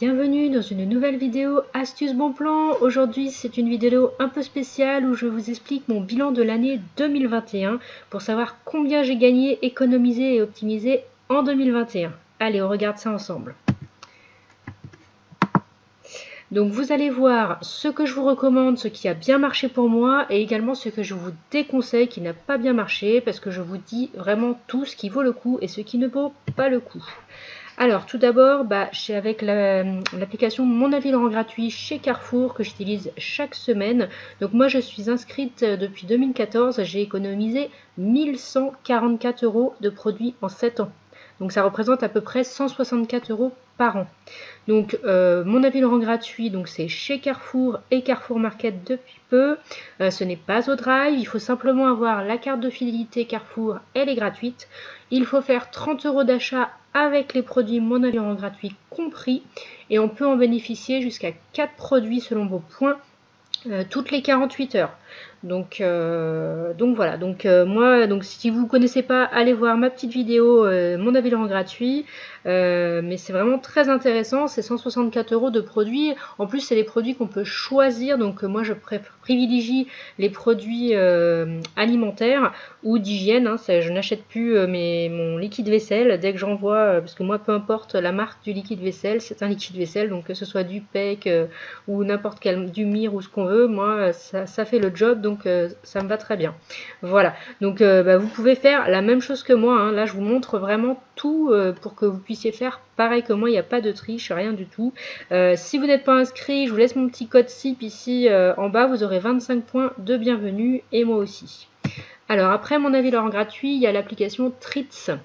Bienvenue dans une nouvelle vidéo Astuces Bon Plan. Aujourd'hui c'est une vidéo un peu spéciale où je vous explique mon bilan de l'année 2021 pour savoir combien j'ai gagné, économisé et optimisé en 2021. Allez, on regarde ça ensemble. Donc vous allez voir ce que je vous recommande, ce qui a bien marché pour moi et également ce que je vous déconseille qui n'a pas bien marché parce que je vous dis vraiment tout ce qui vaut le coup et ce qui ne vaut pas le coup. Alors tout d'abord, c'est avec l'application Mon Avis le rend gratuit chez Carrefour que j'utilise chaque semaine. Donc moi je suis inscrite depuis 2014, j'ai économisé 1144 € de produits en 7 ans. Donc ça représente à peu près 164 € par an. Donc Mon Avis le rend gratuit, donc c'est chez Carrefour et Carrefour Market depuis peu. Ce n'est pas au drive, il faut simplement avoir la carte de fidélité Carrefour, elle est gratuite. Il faut faire 30 € d'achat avec les produits Mon Avis le rend gratuit compris et on peut en bénéficier jusqu'à 4 produits selon vos points toutes les 48 heures. Donc voilà, moi, si vous ne connaissez pas, allez voir ma petite vidéo Mon Avis le rend gratuit, mais c'est vraiment très intéressant, c'est 164 € de produits, en plus c'est les produits qu'on peut choisir, donc moi je privilégie les produits alimentaires ou d'hygiène, hein, je n'achète plus mon liquide vaisselle dès que j'en vois, parce que moi peu importe la marque du liquide vaisselle, c'est un liquide vaisselle, donc que ce soit du PEC ou n'importe quel, du Mire ou ce qu'on veut, moi ça fait le job, donc ça me va très bien. Voilà, donc vous pouvez faire la même chose que moi, hein. Là je vous montre vraiment tout pour que vous puissiez faire pareil que moi, il n'y a pas de triche, rien du tout. Si vous n'êtes pas inscrit, je vous laisse mon petit code SIP ici en bas, vous aurez 25 points de bienvenue et moi aussi. Alors après Mon Avis le rend gratuit, il y a l'application Treats.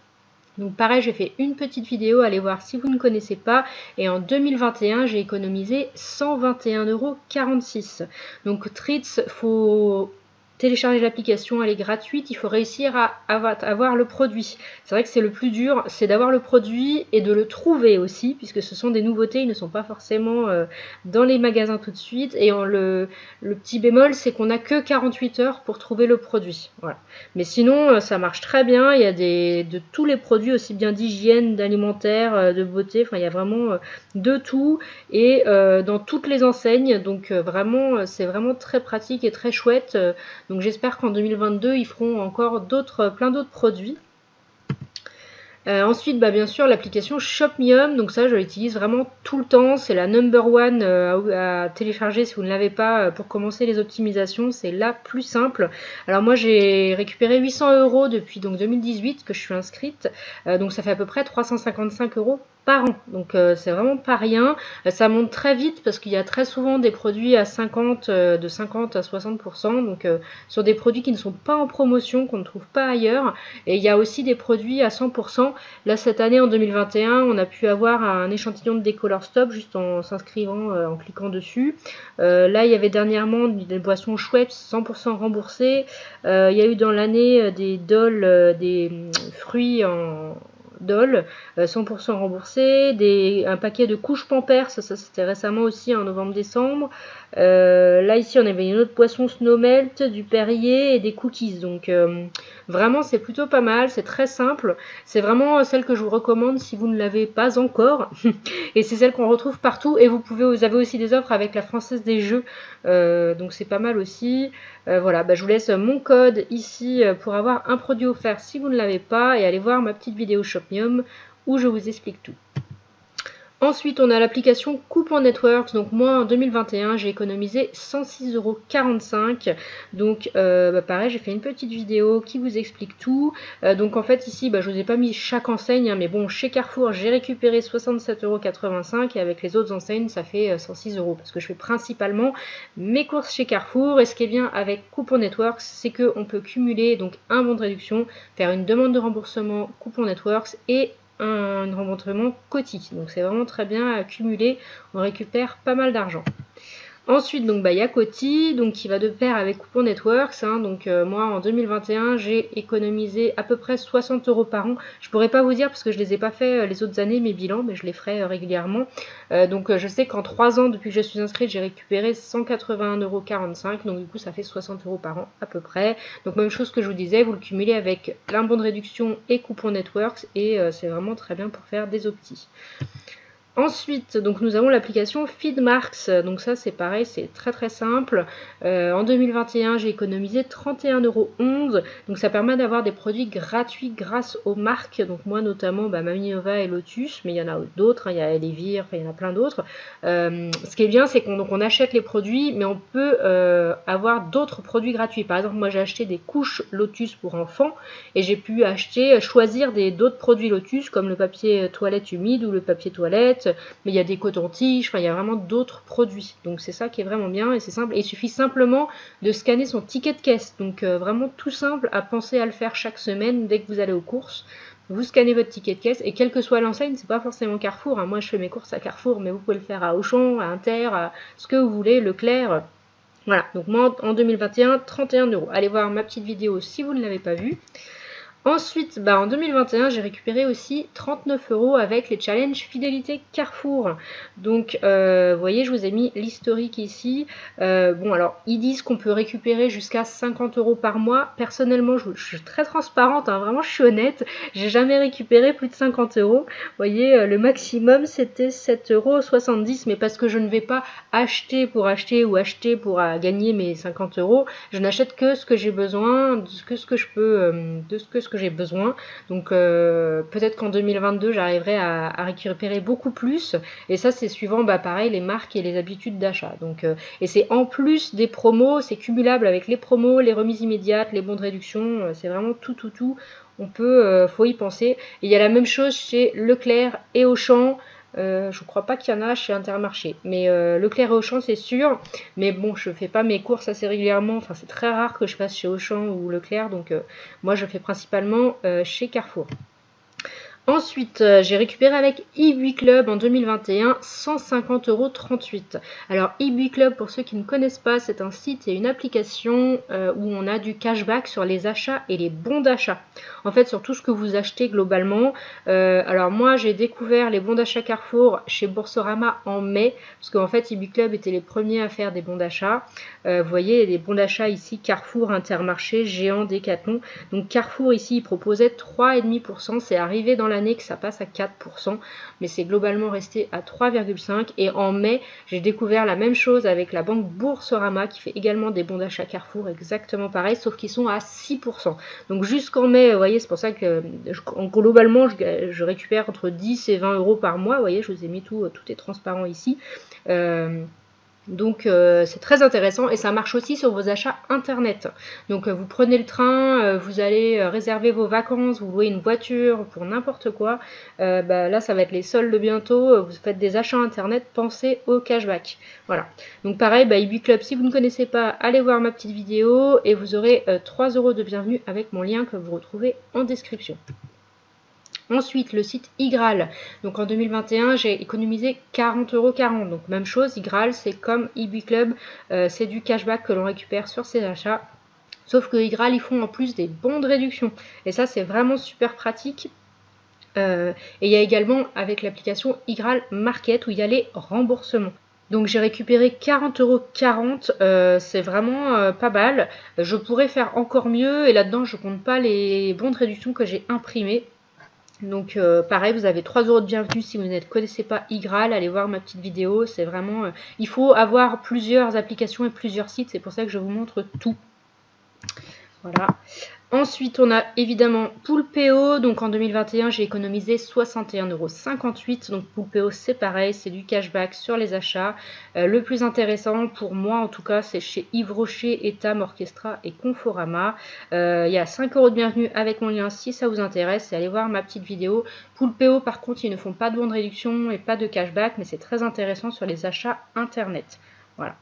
Donc pareil, j'ai fait une petite vidéo, allez voir si vous ne connaissez pas. Et en 2021, j'ai économisé 121,46 €. Donc Treats, faut télécharger l'application, elle est gratuite, il faut réussir à avoir le produit. C'est vrai que c'est le plus dur, c'est d'avoir le produit et de le trouver aussi, puisque ce sont des nouveautés, ils ne sont pas forcément dans les magasins tout de suite. Et le petit bémol, c'est qu'on n'a que 48 heures pour trouver le produit. Voilà. Mais sinon, ça marche très bien, il y a de tous les produits, aussi bien d'hygiène, d'alimentaire, de beauté, enfin il y a vraiment de tout, et dans toutes les enseignes, donc vraiment, c'est vraiment très pratique et très chouette. Donc j'espère qu'en 2022, ils feront encore plein d'autres produits. Ensuite, bien sûr, l'application ShopMeHome, donc ça je l'utilise vraiment tout le temps, c'est la number one à télécharger si vous ne l'avez pas pour commencer les optimisations, c'est la plus simple. Alors moi j'ai récupéré 800 € depuis donc 2018 que je suis inscrite, donc ça fait à peu près 355 € par an, donc c'est vraiment pas rien. Ça monte très vite parce qu'il y a très souvent des produits à 50, de 50 à 60%, donc sur des produits qui ne sont pas en promotion, qu'on ne trouve pas ailleurs, et il y a aussi des produits à 100%. Là cette année en 2021, on a pu avoir un échantillon de Décolor Stop juste en s'inscrivant, en cliquant dessus. Là il y avait dernièrement des boissons Schweppes 100% remboursées. Il y a eu dans l'année des Dole, des fruits en Dole 100% remboursé, un paquet de couches Pampers, ça c'était récemment aussi en novembre-décembre. Là ici on avait une autre boisson Snowmelt, du Perrier et des cookies, donc vraiment c'est plutôt pas mal, c'est très simple, c'est vraiment celle que je vous recommande si vous ne l'avez pas encore et c'est celle qu'on retrouve partout, et vous avez aussi des offres avec la Française des Jeux, donc c'est pas mal aussi. Voilà, je vous laisse mon code ici pour avoir un produit offert si vous ne l'avez pas, et allez voir ma petite vidéo ShopMeHome où je vous explique tout. Ensuite, on a l'application Coupon Networks. Donc moi, en 2021, j'ai économisé 106,45 €. Donc pareil, j'ai fait une petite vidéo qui vous explique tout. Donc en fait, ici, je vous ai pas mis chaque enseigne, hein, mais bon, chez Carrefour, j'ai récupéré 67,85 € et avec les autres enseignes, ça fait 106 € parce que je fais principalement mes courses chez Carrefour. Et ce qui est bien avec Coupon Networks, c'est qu'on peut cumuler donc un bon de réduction, faire une demande de remboursement Coupon Networks et un remboursement Coty, donc c'est vraiment très bien à cumuler, on récupère pas mal d'argent. Ensuite, donc il y a Coty, donc qui va de pair avec Coupon Networks, hein, donc moi en 2021 j'ai économisé à peu près 60 € par an. Je pourrais pas vous dire parce que je les ai pas fait les autres années mes bilans, mais je les ferai régulièrement. Donc je sais qu'en 3 ans depuis que je suis inscrite, j'ai récupéré 181,45 €, donc du coup ça fait 60 € par an à peu près. Donc même chose que je vous disais, vous le cumulez avec l'impôt de réduction et Coupon Networks, et c'est vraiment très bien pour faire des optis. Ensuite, donc nous avons l'application Feedmarks. Donc ça, c'est pareil, c'est très très simple. En 2021, j'ai économisé 31,11 €. Donc ça permet d'avoir des produits gratuits grâce aux marques. Donc moi notamment, Mamie Nova et Lotus, mais il y en a d'autres, hein, il y a Elevir, enfin, il y en a plein d'autres. Ce qui est bien, c'est qu'on achète les produits, mais on peut avoir d'autres produits gratuits. Par exemple, moi j'ai acheté des couches Lotus pour enfants et j'ai pu choisir d'autres produits Lotus comme le papier toilette humide ou le papier toilette. Mais il y a des cotons-tiges, enfin il y a vraiment d'autres produits. Donc c'est ça qui est vraiment bien et c'est simple. Et il suffit simplement de scanner son ticket de caisse. Donc vraiment tout simple à penser à le faire chaque semaine dès que vous allez aux courses. Vous scannez votre ticket de caisse et quelle que soit l'enseigne, c'est pas forcément Carrefour, hein. Moi je fais mes courses à Carrefour, mais vous pouvez le faire à Auchan, à Inter, à ce que vous voulez, Leclerc. Voilà, donc moi en 2021, 31 €. Allez voir ma petite vidéo si vous ne l'avez pas vue. Ensuite, en 2021, j'ai récupéré aussi 39 € avec les challenges fidélité Carrefour. Donc, vous voyez, je vous ai mis l'historique ici. Bon, alors, ils disent qu'on peut récupérer jusqu'à 50 € par mois. Personnellement, je suis très transparente, hein, vraiment, je suis honnête. J'ai jamais récupéré plus de 50 €. Vous voyez, le maximum, c'était 7,70 €. Mais parce que je ne vais pas acheter pour acheter ou acheter pour gagner mes 50 €, je n'achète que ce que j'ai besoin, de ce que j'ai besoin. Donc peut-être qu'en 2022 j'arriverai à récupérer beaucoup plus, et ça c'est suivant pareil les marques et les habitudes d'achat. Donc et c'est en plus des promos, c'est cumulable avec les promos, les remises immédiates, les bons de réduction, c'est vraiment tout. On peut, faut y penser. Et il y a la même chose chez Leclerc et Auchan. Je crois pas qu'il y en a chez Intermarché, mais Leclerc et Auchan c'est sûr. Mais bon, je fais pas mes courses assez régulièrement, enfin c'est très rare que je passe chez Auchan ou Leclerc, donc moi je fais principalement chez Carrefour. Ensuite, j'ai récupéré avec eBuy Club en 2021 150,38 €. Alors eBuy Club, pour ceux qui ne connaissent pas, c'est un site et une application où on a du cashback sur les achats et les bons d'achat. En fait, sur tout ce que vous achetez globalement. Alors moi, j'ai découvert les bons d'achat Carrefour chez Boursorama en mai, parce qu'en fait, eBuy Club était les premiers à faire des bons d'achat. Vous voyez, il y a des bons d'achat ici, Carrefour, Intermarché, Géant, Decathlon. Donc Carrefour ici, il proposait 3,5%. C'est arrivé dans l'année que ça passe à 4%, mais c'est globalement resté à 3,5%. Et en mai, j'ai découvert la même chose avec la banque Boursorama qui fait également des bons d'achat Carrefour, exactement pareil, sauf qu'ils sont à 6%. Donc jusqu'en mai, vous voyez, c'est pour ça que globalement, je récupère entre 10 et 20 € par mois. Vous voyez, je vous ai mis tout est transparent ici. Donc c'est très intéressant et ça marche aussi sur vos achats internet. Donc vous prenez le train, vous allez réserver vos vacances, vous louez une voiture pour n'importe quoi. Là ça va être les soldes bientôt, vous faites des achats internet, pensez au cashback. Voilà. Donc pareil, eBuy Club, si vous ne connaissez pas, allez voir ma petite vidéo et vous aurez 3 € de bienvenue avec mon lien que vous retrouvez en description. Ensuite, le site iGraal. Donc en 2021, j'ai économisé 40,40 €. Donc même chose, iGraal, c'est comme eBuy Club, c'est du cashback que l'on récupère sur ses achats. Sauf que iGraal, ils font en plus des bons de réduction. Et ça, c'est vraiment super pratique. Et il y a également avec l'application iGraal Market où il y a les remboursements. Donc j'ai récupéré 40,40 €, c'est vraiment pas mal. Je pourrais faire encore mieux et là-dedans je compte pas les bons de réduction que j'ai imprimés. Donc pareil, vous avez 3 € de bienvenue si vous ne connaissez pas iGraal, allez voir ma petite vidéo, c'est vraiment... il faut avoir plusieurs applications et plusieurs sites, c'est pour ça que je vous montre tout. Voilà. Ensuite, on a évidemment Poolpeo. Donc en 2021, j'ai économisé 61,58 €. Donc Poolpeo, c'est pareil, c'est du cashback sur les achats. Le plus intéressant pour moi, en tout cas, c'est chez Yves Rocher, Etam, Orchestra et Conforama. Il y a 5 € de bienvenue avec mon lien si ça vous intéresse. Et allez voir ma petite vidéo. Poolpeo, par contre, ils ne font pas de bons de réduction et pas de cashback, mais c'est très intéressant sur les achats internet. Voilà.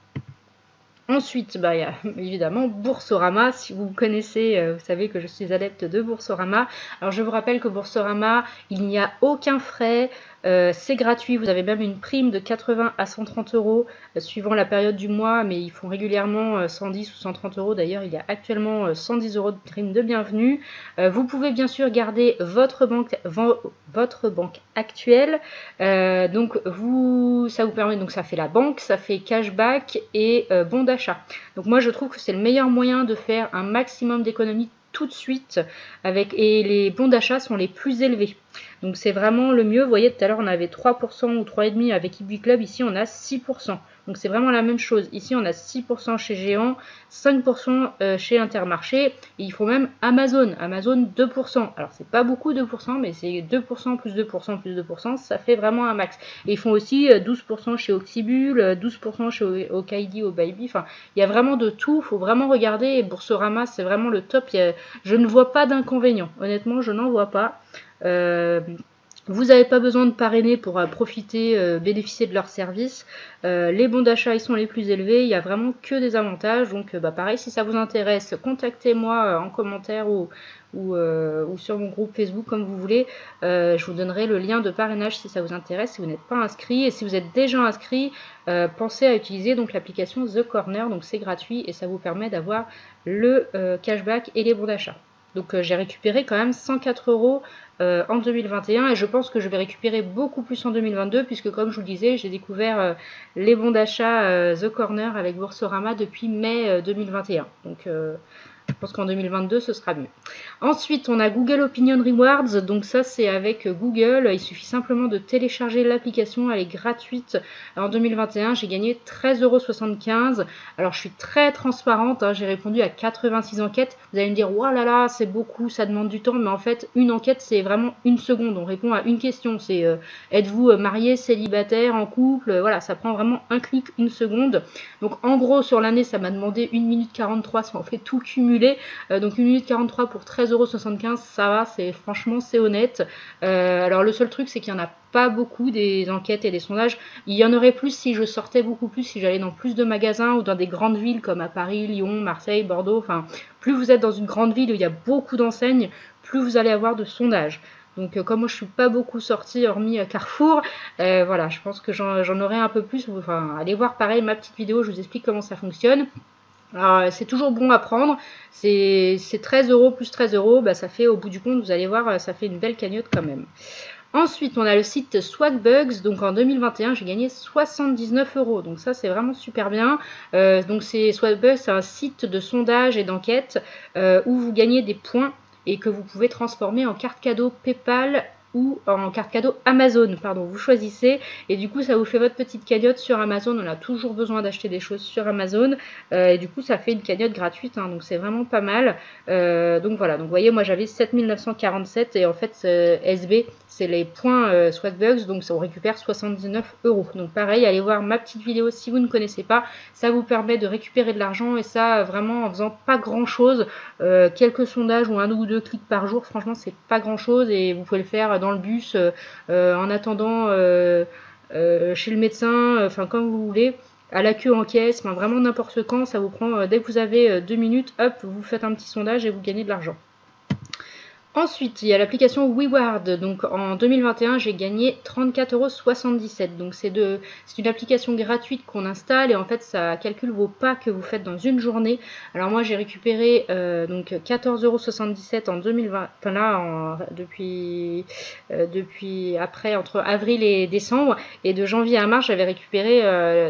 Ensuite, il y a évidemment Boursorama. Si vous connaissez, vous savez que je suis adepte de Boursorama. Alors je vous rappelle que Boursorama, il n'y a aucun frais, c'est gratuit. Vous avez même une prime de 80 à 130 € suivant la période du mois, mais ils font régulièrement 110 ou 130 €. D'ailleurs, il y a actuellement 110 € de prime de bienvenue. Vous pouvez bien sûr garder votre banque actuelle. Donc ça vous permet, donc ça fait la banque, ça fait cashback et bon d'achat. Donc moi je trouve que c'est le meilleur moyen de faire un maximum d'économies tout de suite et les bons d'achat sont les plus élevés. Donc c'est vraiment le mieux. Vous voyez, tout à l'heure on avait 3% ou 3,5% avec eBay Club, ici on a 6%. Donc c'est vraiment la même chose. Ici on a 6% chez Géant, 5% chez Intermarché. Et il faut même Amazon. Amazon 2%. Alors c'est pas beaucoup 2%, mais c'est 2% plus 2% plus 2%. Ça fait vraiment un max. Et ils font aussi 12% chez Oxybul, 12% chez Okaidi, Baby. Enfin, il y a vraiment de tout. Il faut vraiment regarder. Et Boursorama, c'est vraiment le top. Je ne vois pas d'inconvénients. Honnêtement, je n'en vois pas. Vous n'avez pas besoin de parrainer pour profiter, bénéficier de leurs services. Les bons d'achat, ils sont les plus élevés. Il n'y a vraiment que des avantages. Donc, pareil, si ça vous intéresse, contactez-moi en commentaire ou sur mon groupe Facebook, comme vous voulez. Je vous donnerai le lien de parrainage si ça vous intéresse, si vous n'êtes pas inscrit. Et si vous êtes déjà inscrit, pensez à utiliser donc l'application The Corner. Donc, c'est gratuit et ça vous permet d'avoir le cashback et les bons d'achat. Donc, j'ai récupéré quand même 104 € en 2021 et je pense que je vais récupérer beaucoup plus en 2022 puisque comme je vous le disais, j'ai découvert les bons d'achat The Corner avec Boursorama depuis mai 2021. Donc je pense qu'en 2022 ce sera mieux. Ensuite on a Google Opinion Rewards, donc ça c'est avec Google, il suffit simplement de télécharger l'application, elle est gratuite. En 2021 j'ai gagné 13,75 €. Alors je suis très transparente, hein, j'ai répondu à 86 enquêtes. Vous allez me dire, oh là là c'est beaucoup, ça demande du temps, mais en fait une enquête c'est vraiment une seconde, on répond à une question, c'est êtes-vous marié, célibataire, en couple, voilà, ça prend vraiment un clic, une seconde. Donc en gros sur l'année ça m'a demandé 1 minute 43 si on fait tout cumuler. Donc 1 minute 43 pour 13,75 €, ça va, franchement c'est honnête. Alors le seul truc c'est qu'il n'y en a pas beaucoup des enquêtes et des sondages. Il y en aurait plus si je sortais beaucoup plus, si j'allais dans plus de magasins ou dans des grandes villes comme à Paris, Lyon, Marseille, Bordeaux. Enfin, plus vous êtes dans une grande ville où il y a beaucoup d'enseignes, plus vous allez avoir de sondages. Donc comme moi je suis pas beaucoup sortie hormis à Carrefour, voilà, je pense que j'en aurai un peu plus. Enfin, allez voir pareil ma petite vidéo, je vous explique comment ça fonctionne. Alors c'est toujours bon à prendre, c'est 13 € plus 13 €, bah, ça fait au bout du compte, vous allez voir, ça fait une belle cagnotte quand même. Ensuite, on a le site Swagbucks. Donc en 2021, j'ai gagné 79 €. Donc ça, c'est vraiment super bien. Donc Swagbucks, c'est un site de sondage et d'enquête où vous gagnez des points et que vous pouvez transformer en carte cadeau PayPal ou en carte cadeau Amazon, pardon, vous choisissez et du coup ça vous fait votre petite cagnotte sur Amazon. On a toujours besoin d'acheter des choses sur Amazon et du coup ça fait une cagnotte gratuite, hein, donc c'est vraiment pas mal. Donc voilà, donc vous voyez, moi j'avais 7947 et en fait SB c'est les points Swagbucks, donc on récupère 79 €. Donc pareil, allez voir ma petite vidéo si vous ne connaissez pas, ça vous permet de récupérer de l'argent et ça vraiment en faisant pas grand chose, quelques sondages ou un ou deux clics par jour, franchement c'est pas grand chose et vous pouvez le faire dans le bus, en attendant chez le médecin, enfin comme vous voulez, à la queue en caisse, enfin vraiment n'importe quand, ça vous prend, dès que vous avez 2 minutes, hop, vous faites un petit sondage et vous gagnez de l'argent. Ensuite, il y a l'application WeWard. Donc en 2021, j'ai gagné 34,77 €. Donc c'est une application gratuite qu'on installe et en fait ça calcule vos pas que vous faites dans une journée. Alors moi j'ai récupéré donc 14,77 € en 2020. Enfin là depuis après entre avril et décembre, et de janvier à mars j'avais récupéré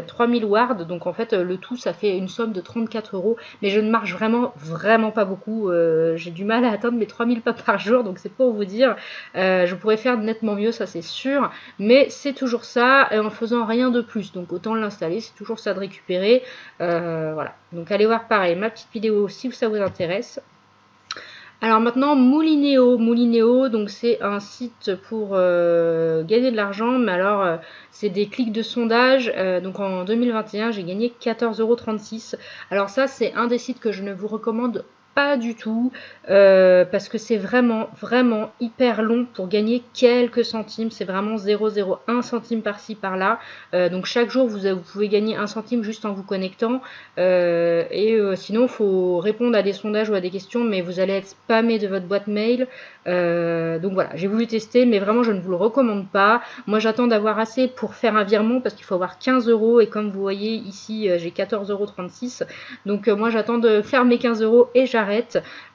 3000 wards. Donc en fait le tout ça fait une somme de 34 €. Mais je ne marche vraiment pas beaucoup. J'ai du mal à atteindre mes 3000 pas par jour, donc c'est pour vous dire, je pourrais faire nettement mieux, ça c'est sûr, mais c'est toujours ça, et en faisant rien de plus, donc autant l'installer, c'est toujours ça de récupérer, voilà, donc allez voir pareil ma petite vidéo si ça vous intéresse. Alors maintenant Moulinéo, donc c'est un site pour gagner de l'argent, mais alors c'est des clics de sondage. Donc en 2021 j'ai gagné 14,36 €. Alors ça c'est un des sites que je ne vous recommande pas du tout parce que c'est vraiment hyper long pour gagner quelques centimes. C'est vraiment 0,01 centime par-ci par-là, donc chaque jour vous pouvez gagner 1 centime juste en vous connectant, sinon il faut répondre à des sondages ou à des questions, mais vous allez être spammé de votre boîte mail. Donc voilà, j'ai voulu tester, mais vraiment je ne vous le recommande pas. Moi j'attends d'avoir assez pour faire un virement parce qu'il faut avoir 15 € et comme vous voyez ici j'ai 14,36 €. Donc moi j'attends de faire mes 15 € et j'arrête.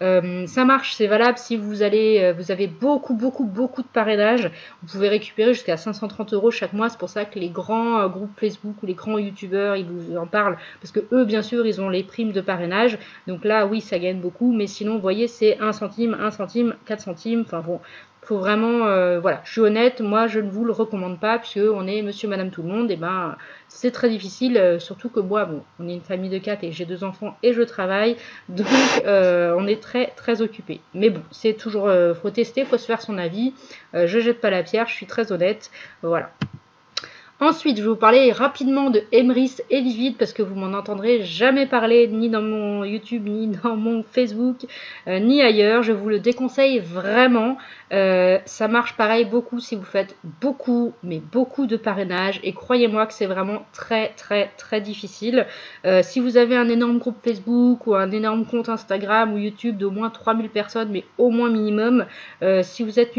Ça marche, c'est valable si vous avez beaucoup de parrainage. Vous pouvez récupérer jusqu'à 530 € chaque mois. C'est pour ça que les grands groupes Facebook ou les grands youtubeurs ils vous en parlent, parce que eux bien sûr ils ont les primes de parrainage, donc là oui ça gagne beaucoup, mais sinon vous voyez c'est 1 centime, 4 centimes, enfin bon, faut vraiment, voilà, je suis honnête, moi je ne vous le recommande pas puisque on est monsieur, madame tout le monde, et ben c'est très difficile, surtout que moi, bon, on est une famille de 4 et j'ai 2 enfants et je travaille, donc on est très très occupé. Mais bon, c'est toujours, faut tester, faut se faire son avis, je jette pas la pierre, je suis très honnête, voilà. Ensuite, je vais vous parler rapidement de Emrys et Vivid parce que vous m'en entendrez jamais parler ni dans mon YouTube, ni dans mon Facebook, ni ailleurs. Je vous le déconseille vraiment. Ça marche pareil beaucoup si vous faites beaucoup, mais beaucoup de parrainage. Et croyez-moi que c'est vraiment très, très, très difficile. Si vous avez un énorme groupe Facebook ou un énorme compte Instagram ou YouTube d'au moins 3000 personnes, mais au moins minimum, si vous êtes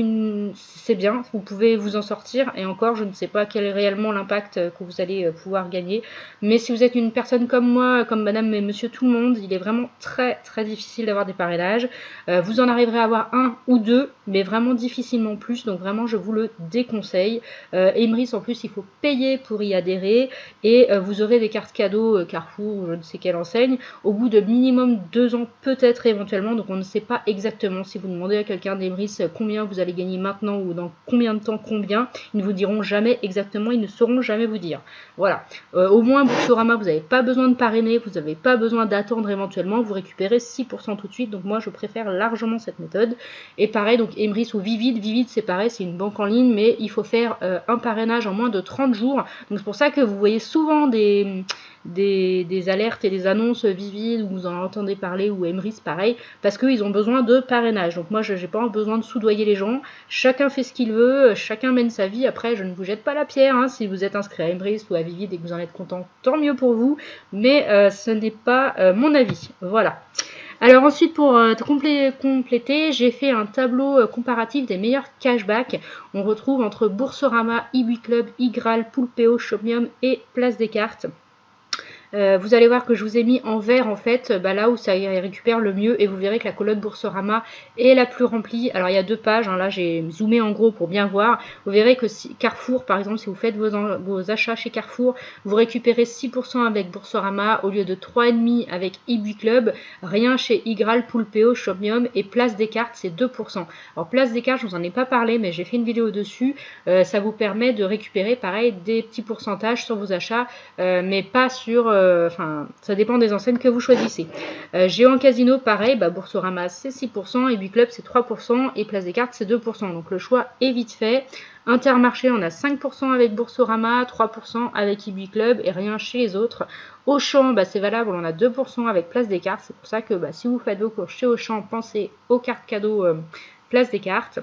c'est bien, vous pouvez vous en sortir. Et encore, je ne sais pas quel est réellement l'impact que vous allez pouvoir gagner. Mais si vous êtes une personne comme moi, comme madame et monsieur tout le monde, il est vraiment très très difficile d'avoir des parrainages. Vous en arriverez à avoir un ou deux, mais vraiment difficilement plus. Donc vraiment, je vous le déconseille. Emrys, en plus, il faut payer pour y adhérer. Et vous aurez des cartes cadeaux Carrefour ou je ne sais quelle enseigne au bout de minimum 2 ans, peut-être éventuellement. Donc on ne sait pas exactement. Si vous demandez à quelqu'un d'Emrys combien vous allez gagner maintenant ou dans combien de temps combien, ils ne vous diront jamais exactement, ils ne sauront jamais vous dire. Voilà. Au moins, Boursorama, vous n'avez pas besoin de parrainer, vous n'avez pas besoin d'attendre éventuellement, vous récupérez 6% tout de suite. Donc moi, je préfère largement cette méthode. Et pareil, donc Emrys ou Vivid. Vivid, c'est pareil, c'est une banque en ligne, mais il faut faire un parrainage en moins de 30 jours. Donc c'est pour ça que vous voyez souvent des alertes et des annonces Vivid où vous en entendez parler, ou Emrys pareil, parce qu'ils ont besoin de parrainage. Donc moi, je n'ai pas besoin de soudoyer les gens. Chacun fait ce qu'il veut, chacun mène sa vie. Après, je ne vous jette pas la pierre. Hein, si vous êtes inscrit à Emrys ou à Vivid et que vous en êtes content, tant mieux pour vous. Mais ce n'est pas mon avis. Voilà. Alors ensuite, pour compléter, j'ai fait un tableau comparatif des meilleurs cashbacks. On retrouve entre Boursorama, eBookClub, iGraal, Poolpeo, Shopmium et Place des Cartes. Vous allez voir que je vous ai mis en vert en fait là où ça récupère le mieux, et vous verrez que la colonne Boursorama est la plus remplie. Alors il y a 2 pages, hein, là j'ai zoomé en gros pour bien voir. Vous verrez que si Carrefour, par exemple, si vous faites vos achats chez Carrefour, vous récupérez 6% avec Boursorama au lieu de 3,5% avec eBookClub. Rien chez iGraal, Poolpeo, Shopmium, et Place des Cartes c'est 2%. Alors Place des Cartes, je vous en ai pas parlé, mais j'ai fait une vidéo dessus. Ça vous permet de récupérer pareil des petits pourcentages sur vos achats, mais pas sur ça dépend des enseignes que vous choisissez. Géant Casino, pareil, Boursorama c'est 6%, eBookClub c'est 3%, et Place des Cartes c'est 2%. Donc le choix est vite fait. Intermarché, on a 5% avec Boursorama, 3% avec eBookClub et rien chez les autres. Auchan, c'est valable, on a 2% avec Place des Cartes. C'est pour ça que si vous faites vos courses chez Auchan, pensez aux cartes cadeaux Place des Cartes.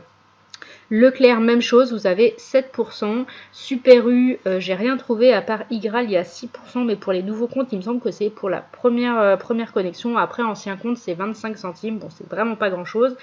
Leclerc, même chose, vous avez 7%. Super U, j'ai rien trouvé à part iGraal, il y a 6%, mais pour les nouveaux comptes, il me semble que c'est pour la première connexion. Après, ancien compte, c'est 25 centimes. Bon, c'est vraiment pas grand-chose.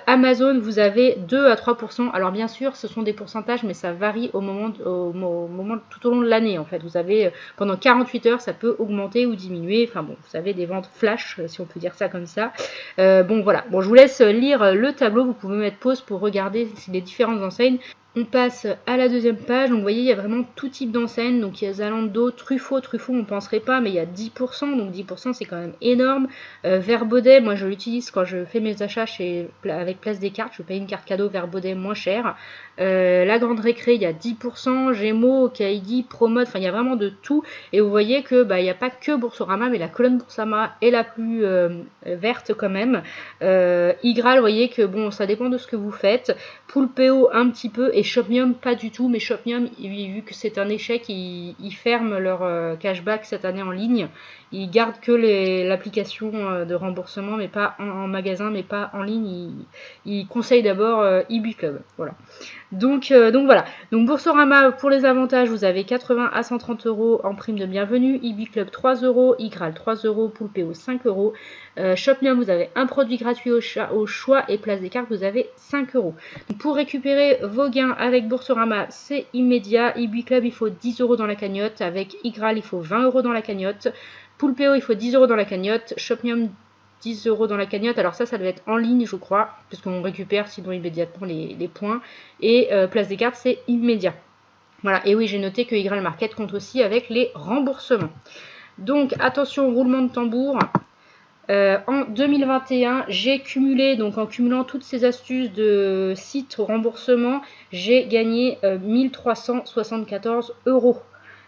Amazon, vous avez 2 à 3%. Alors, bien sûr, ce sont des pourcentages, mais ça varie au moment tout au long de l'année, en fait. Vous avez, pendant 48 heures, ça peut augmenter ou diminuer. Enfin bon, vous avez des ventes flash, si on peut dire ça comme ça. Bon, voilà. Bon, je vous laisse lire le tableau. Vous pouvez mettre pause pour regarder les différentes enseignes. On passe à la deuxième page. Donc vous voyez, il y a vraiment tout type d'enseignes. Donc il y a Zalando, Truffaut, on ne penserait pas, mais il y a 10%. Donc 10% c'est quand même énorme. Verbaudet, moi je l'utilise quand je fais mes achats avec Place des Cartes. Je paye une carte cadeau Verbaudet moins cher. La Grande Récré, il y a 10%. Gémeaux, KID, Promode, enfin il y a vraiment de tout. Et vous voyez que il n'y a pas que Boursorama, mais la colonne Boursorama est la plus verte quand même. iGraal, vous voyez que bon, ça dépend de ce que vous faites. Poolpeo un petit peu, et Shopmium pas du tout, mais Shopmium, vu que c'est un échec, ils ferment leur cashback cette année en ligne. Ils gardent que l'application de remboursement, mais pas en magasin, mais pas en ligne. Ils conseillent d'abord eBookClub. Voilà. Donc voilà. Donc Boursorama, pour les avantages, vous avez 80 à 130 € en prime de bienvenue, eBookClub 3 €, iGraal 3 €, Poolpeo 5 €. Shopmium, vous avez un produit gratuit au choix, et Place des Cartes, vous avez 5 €. Pour récupérer vos gains avec Boursorama, c'est immédiat. eBookClub, il faut 10 € dans la cagnotte. Avec iGraal, il faut 20 € dans la cagnotte. Poolpeo, il faut 10 € dans la cagnotte. Shopmium, 10 € dans la cagnotte. Alors ça doit être en ligne, je crois, parce qu'on récupère sinon immédiatement les points. Et Place des Cartes, c'est immédiat. Voilà. Et oui, j'ai noté que iGraal Market compte aussi avec les remboursements. Donc attention, roulement de tambour. En 2021, j'ai cumulé, donc en cumulant toutes ces astuces de sites remboursement, j'ai gagné 1374 €.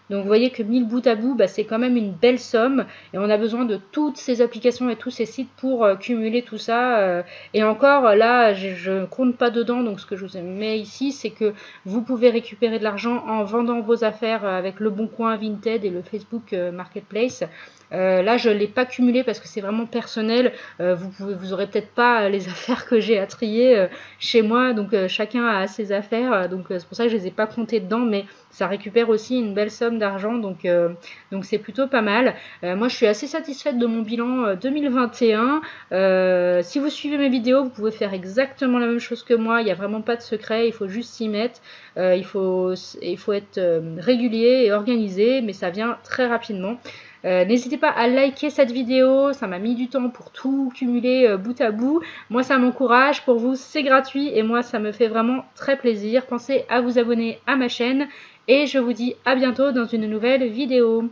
Donc vous voyez que 1000 bout à bout, bah, c'est quand même une belle somme et on a besoin de toutes ces applications et tous ces sites pour cumuler tout ça. Et encore là, je ne compte pas dedans, donc ce que je vous mets ici, c'est que vous pouvez récupérer de l'argent en vendant vos affaires avec le Bon Coin, Vinted et le Facebook Marketplace. Là, je ne l'ai pas cumulé parce que c'est vraiment personnel. Vous aurez peut-être pas les affaires que j'ai à trier chez moi, donc chacun a ses affaires. Donc c'est pour ça que je les ai pas comptées dedans, mais ça récupère aussi une belle somme d'argent, donc c'est plutôt pas mal. Moi, je suis assez satisfaite de mon bilan 2021. Si vous suivez mes vidéos, vous pouvez faire exactement la même chose que moi. Il n'y a vraiment pas de secret, il faut juste s'y mettre. Il faut être régulier et organisé, mais ça vient très rapidement. N'hésitez pas à liker cette vidéo, ça m'a mis du temps pour tout cumuler bout à bout. Moi ça m'encourage, pour vous c'est gratuit et moi ça me fait vraiment très plaisir. Pensez à vous abonner à ma chaîne et je vous dis à bientôt dans une nouvelle vidéo.